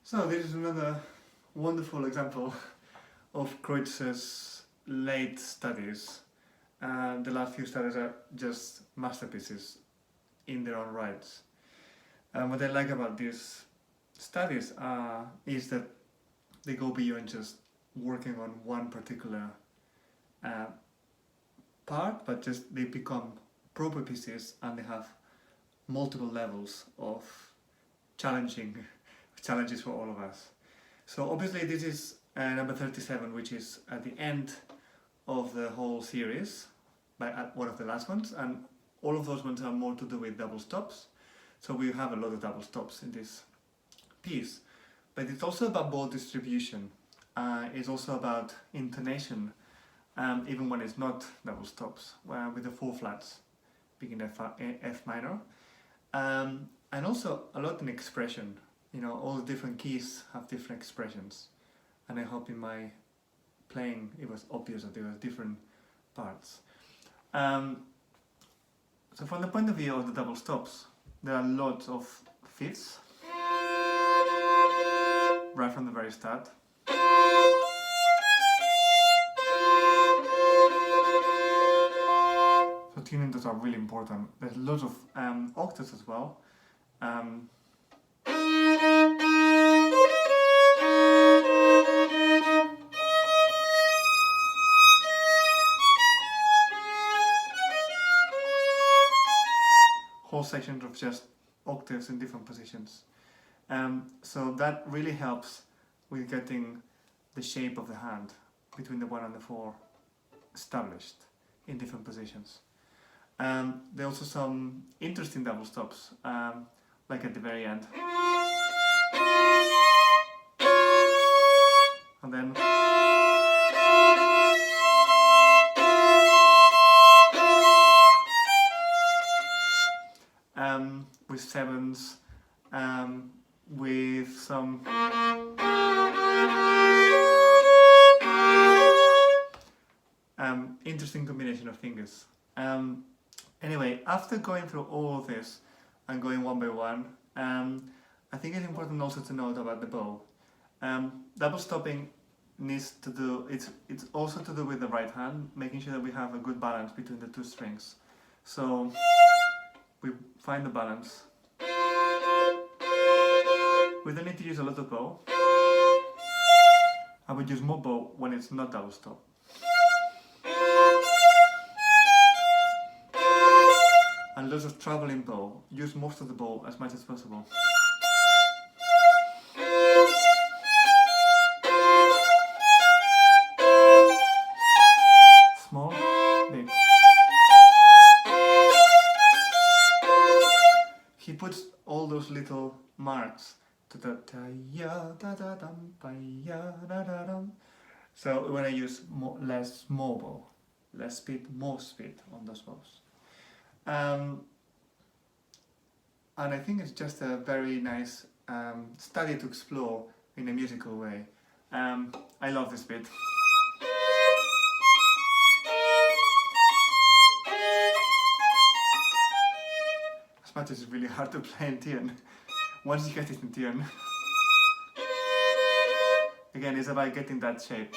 So this is another wonderful example of Kreutzer's late studies. The last few studies are just masterpieces in their own rights. What I like about these studies is that they go beyond just working on one particular part, but just they become proper pieces and they have multiple levels of challenges for all of us. So obviously this is number 37, which is at the end of the whole series, one of the last ones, and all of those ones are more to do with double stops. So we have a lot of double stops in this piece, but it's also about ball distribution. It's also about intonation, even when it's not double stops, with the four flats, beginning F minor, and also a lot in expression. You know, all the different keys have different expressions, and I hope in my playing it was obvious that there were different parts. So from the point of view of the double stops, there are lots of fifths right from the very start. So tuning those are really important. There's lots of octaves as well. Whole sections of just octaves in different positions. So that really helps with getting the shape of the hand between the 1 and the 4 established in different positions. There are also some interesting double stops, like at the very end. And then with sevens, with some interesting combination of fingers. Anyway, after going through all of this and going one by one, I think it's important also to note about the bow. Double stopping needs to do, it's also to do with the right hand, making sure that we have a good balance between the two strings. So we find the balance. We don't need to use a lot of bow. I would use more bow when it's not double stop. And lots of traveling bow. Use most of the bow as much as possible. Small, big. He puts all those little marks to the ta-ya da-da-dum, pa-ya da-da-dum. So when I use less small bow, less speed, more speed on those bows. And I think it's just a very nice study to explore in a musical way. I love this bit. As much as it's really hard to play in tune, once you get it in tune, again, it's about getting that shape.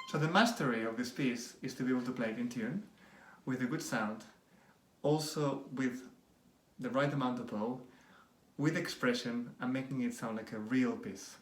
So the mastery of this piece is to be able to play it in tune, with a good sound, also with the right amount of bow, with expression and making it sound like a real piece.